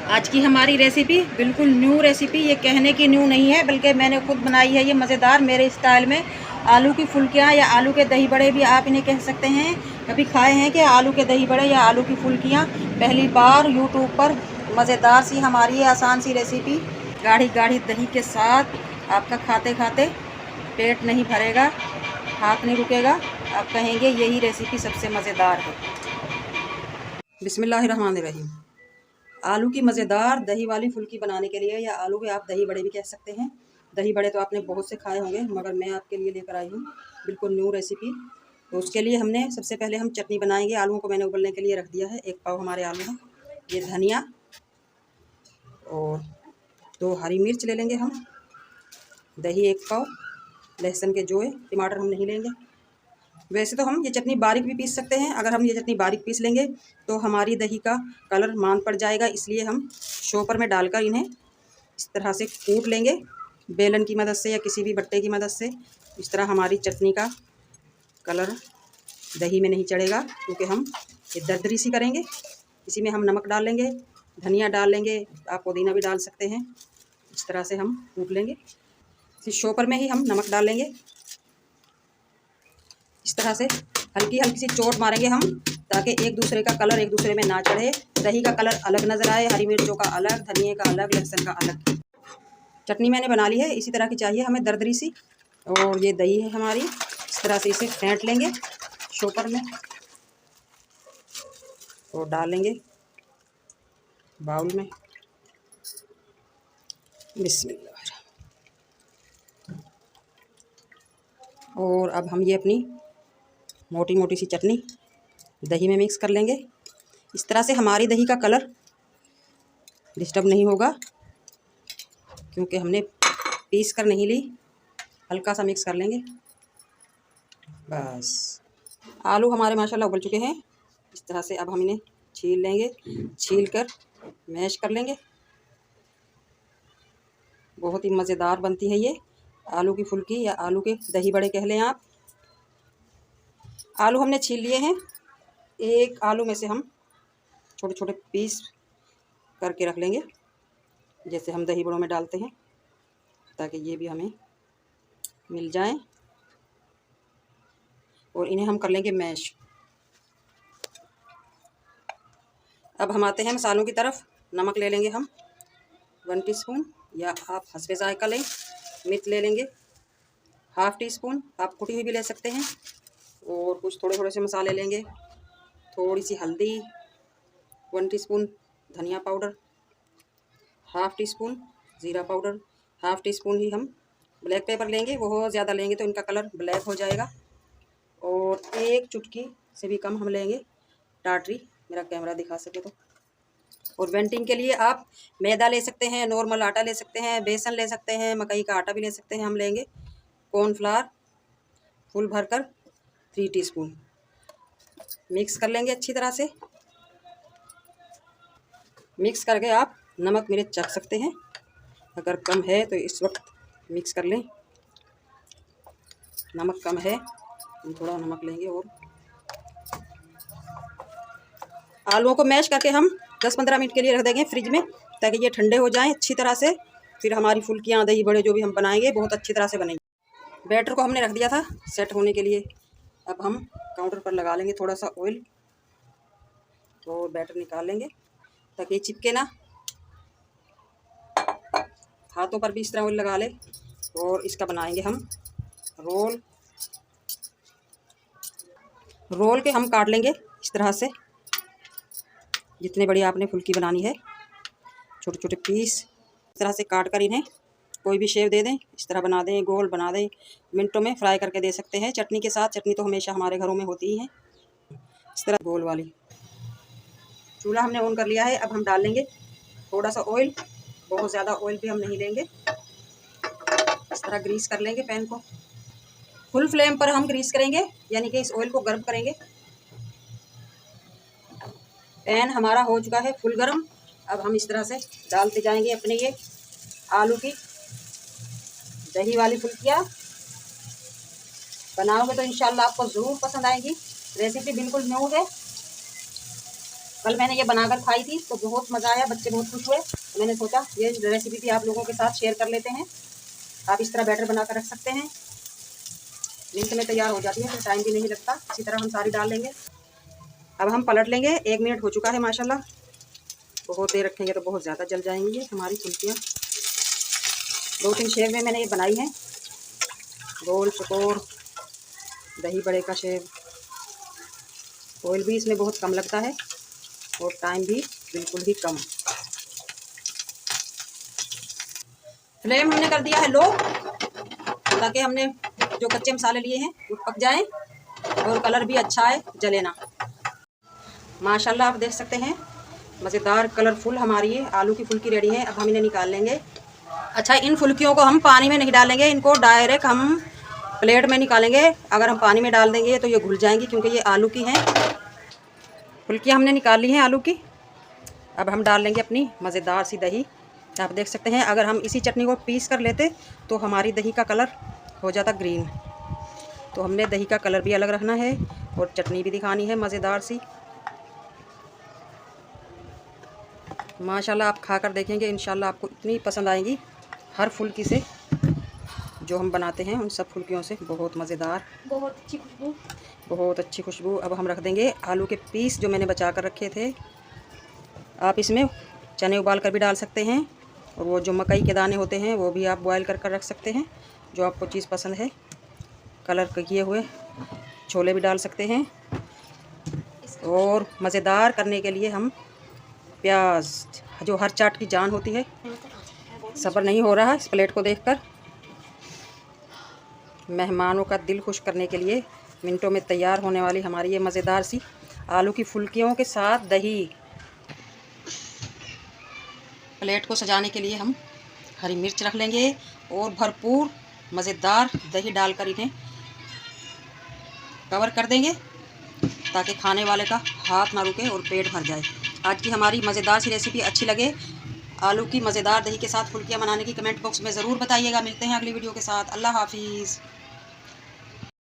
आज की हमारी रेसिपी बिल्कुल न्यू रेसिपी, ये कहने की न्यू नहीं है बल्कि मैंने खुद बनाई है। ये मज़ेदार मेरे स्टाइल में आलू की फुल्कियाँ या आलू के दही बड़े भी आप इन्हें कह सकते हैं। कभी खाए हैं कि आलू के दही बड़े या आलू की फुल्कियाँ? पहली बार यूट्यूब पर मज़ेदार सी हमारी आसान सी रेसिपी, गाढ़ी गाढ़ी दही के साथ आपका खाते खाते पेट नहीं भरेगा, हाथ नहीं रुकेगा, आप कहेंगे यही रेसिपी सबसे मज़ेदार है। बिस्मिल्लाहिर्रहमानिर्रहीम। आलू की मज़ेदार दही वाली फुल्की बनाने के लिए, या आलू के आप दही बड़े भी कह सकते हैं। दही बड़े तो आपने बहुत से खाए होंगे, मगर मैं आपके लिए लेकर आई हूँ बिल्कुल न्यू रेसिपी। तो उसके लिए हमने सबसे पहले हम चटनी बनाएंगे। आलूओं को मैंने उबलने के लिए रख दिया है। 1 पाव हमारे आलू हैं। ये धनिया और 2 हरी मिर्च ले लेंगे हम, दही 1 पाव, लहसुन के जोए, टमाटर हम नहीं लेंगे। वैसे तो हम ये चटनी बारीक भी पीस सकते हैं। अगर हम ये चटनी बारीक पीस लेंगे तो हमारी दही का कलर मान पड़ जाएगा, इसलिए हम शॉपर में डालकर इन्हें इस तरह से कूट लेंगे, बेलन की मदद से या किसी भी बट्टे की मदद से। इस तरह हमारी चटनी का कलर दही में नहीं चढ़ेगा, क्योंकि हम ये दरदरी सी करेंगे। इसी में हम नमक डाल लेंगे, धनिया डाल लेंगे, आप पुदीना भी डाल सकते हैं। इस तरह से हम कूट लेंगे। इसी शॉपर में ही हम नमक डाल लेंगे। इस तरह से हल्की हल्की सी चोट मारेंगे हम, ताकि एक दूसरे का कलर एक दूसरे में ना चढ़े। दही का कलर अलग नज़र आए, हरी मिर्चों का अलग, धनिए का अलग, लहसुन का अलग। चटनी मैंने बना ली है, इसी तरह की चाहिए हमें दरदरी सी। और ये दही है हमारी, इस तरह से इसे फेंट लेंगे शॉपर में और डाल लेंगे बाउल में। बिस्मिल्लाह। और अब हम ये अपनी मोटी मोटी सी चटनी दही में मिक्स कर लेंगे। इस तरह से हमारी दही का कलर डिस्टर्ब नहीं होगा, क्योंकि हमने पीस कर नहीं ली। हल्का सा मिक्स कर लेंगे बस। आलू हमारे माशाल्लाह उबल चुके हैं। इस तरह से अब हम इन्हें छील लेंगे, छील कर मैश कर लेंगे। बहुत ही मज़ेदार बनती है ये आलू की फुल्की, या आलू के दही बड़े कह लें आप। आलू हमने छील लिए हैं। एक आलू में से हम छोटे छोटे पीस करके रख लेंगे, जैसे हम दही बड़ों में डालते हैं, ताकि ये भी हमें मिल जाए। और इन्हें हम कर लेंगे मैश। अब हम आते हैं मसालों की तरफ। नमक ले लेंगे हम 1 टीस्पून, या आप हस्बे ज़ायक़ा लें। मिर्च ले लेंगे 1/2 टीस्पून, आप कुटी हुई भी ले सकते हैं। और कुछ थोड़े थोड़े से मसाले लेंगे। थोड़ी सी हल्दी, 1 टीस्पून धनिया पाउडर, 1/2 टीस्पून ज़ीरा पाउडर, 1/2 टीस्पून ही हम ब्लैक पेपर लेंगे। बहुत ज़्यादा लेंगे तो इनका कलर ब्लैक हो जाएगा। और 1 चुटकी से भी कम हम लेंगे टाटरी, मेरा कैमरा दिखा सके तो। और वेंटिंग के लिए आप मैदा ले सकते हैं, नॉर्मल आटा ले सकते हैं, बेसन ले सकते हैं, मकई का आटा भी ले सकते हैं। हम लेंगे कॉर्नफ्लावर फुल भरकर 3 टीस्पून। मिक्स कर लेंगे अच्छी तरह से। मिक्स करके आप नमक मिर्च चख सकते हैं, अगर कम है तो इस वक्त मिक्स कर लें। नमक कम है, हम थोड़ा नमक लेंगे। और आलूओं को मैश करके हम 10-15 मिनट के लिए रख देंगे फ्रिज में, ताकि ये ठंडे हो जाएं अच्छी तरह से। फिर हमारी फुल्कियाँ दही बड़े जो भी हम बनाएंगे बहुत अच्छी तरह से बनेंगे। बैटर को हमने रख दिया था सेट होने के लिए। अब हम काउंटर पर लगा लेंगे थोड़ा सा ऑयल, और बैटर निकाल लेंगे ताकि ये चिपके ना। हाथों पर भी इस तरह ऑयल लगा ले। और इसका बनाएंगे हम रोल। रोल के हम काट लेंगे इस तरह से, जितने बड़ी आपने फुल्की बनानी है, छोटे छोटे पीस इस तरह से काट कर इन्हें कोई भी शेप दे दें। इस तरह बना दें, गोल बना दें, मिनटों में फ्राई करके दे सकते हैं चटनी के साथ। चटनी तो हमेशा हमारे घरों में होती ही है। इस तरह गोल वाली। चूल्हा हमने ऑन कर लिया है। अब हम डाल लेंगे थोड़ा सा ऑयल, बहुत ज़्यादा ऑयल भी हम नहीं लेंगे। इस तरह ग्रीस कर लेंगे पैन को। फुल फ्लेम पर हम ग्रीस करेंगे, यानी कि इस ऑयल को गर्म करेंगे। पैन हमारा हो चुका है फुल गर्म। अब हम इस तरह से डालते जाएंगे अपने ये आलू की दही वाली फुल्कियाँ। बनाओगे तो इंशाल्लाह आपको ज़रूर पसंद आएगी। रेसिपी बिल्कुल न्यू है, कल मैंने ये बनाकर खाई थी तो बहुत मज़ा आया, बच्चे बहुत खुश हुए। तो मैंने सोचा ये रेसिपी भी आप लोगों के साथ शेयर कर लेते हैं। आप इस तरह बैटर बनाकर रख सकते हैं, मिनट में तैयार हो जाती है, तो टाइम भी नहीं लगता। इसी तरह हम सारी डाल लेंगे। अब हम पलट लेंगे। 1 मिनट हो चुका है माशाल्लाह। बहुत देर रखेंगे तो बहुत ज़्यादा जल जाएंगी हमारी फुल्कियाँ। 2-3 शेप में मैंने ये बनाई हैं, गोल चकोर दही बड़े का शेप। ऑयल भी इसमें बहुत कम लगता है और टाइम भी बिल्कुल ही कम। फ्लेम हमने कर दिया है लो, ताकि हमने जो कच्चे मसाले लिए हैं वो पक जाएं और कलर भी अच्छा है, जले ना। माशाल्लाह आप देख सकते हैं मज़ेदार कलरफुल हमारी ये आलू की फुल्की रेडी है। अब हम इन्हें निकाल लेंगे। अच्छा, इन फुल्कियों को हम पानी में नहीं डालेंगे, इनको डायरेक्ट हम प्लेट में निकालेंगे। अगर हम पानी में डाल देंगे तो ये घुल जाएंगी, क्योंकि ये आलू की हैं। फुल्कियाँ हमने निकाल ली हैं आलू की। अब हम डाल लेंगे अपनी मज़ेदार सी दही। आप देख सकते हैं अगर हम इसी चटनी को पीस कर लेते तो हमारी दही का कलर हो जाता ग्रीन। तो हमने दही का कलर भी अलग रखना है और चटनी भी दिखानी है मज़ेदार सी। माशाल्लाह आप खाकर देखेंगे, इंशाल्लाह आपको इतनी पसंद आएगी। हर फुल्की से जो हम बनाते हैं उन सब फुल्कियों से बहुत मज़ेदार, बहुत अच्छी खुशबू, बहुत अच्छी खुशबू। अब हम रख देंगे आलू के पीस जो मैंने बचा कर रखे थे। आप इसमें चने उबाल कर भी डाल सकते हैं, और वो जो मकई के दाने होते हैं वो भी आप बॉयल कर कर रख सकते हैं, जो आपको चीज़ पसंद है। कलर किए हुए छोले भी डाल सकते हैं। और मज़ेदार करने के लिए हम प्याज, जो हर चाट की जान होती है। सब्र नहीं हो रहा इस प्लेट को देखकर। मेहमानों का दिल खुश करने के लिए मिनटों में तैयार होने वाली हमारी ये मज़ेदार सी आलू की फुल्कियों के साथ दही। प्लेट को सजाने के लिए हम हरी मिर्च रख लेंगे और भरपूर मज़ेदार दही डालकर इन्हें कवर कर देंगे, ताकि खाने वाले का हाथ ना रुके और पेट भर जाए। आज की हमारी मज़ेदार सी रेसिपी अच्छी लगे, आलू की मज़ेदार दही के साथ फुल्कियाँ बनाने की कमेंट बॉक्स में ज़रूर बताइएगा। मिलते हैं अगली वीडियो के साथ। अल्लाह हाफिज़।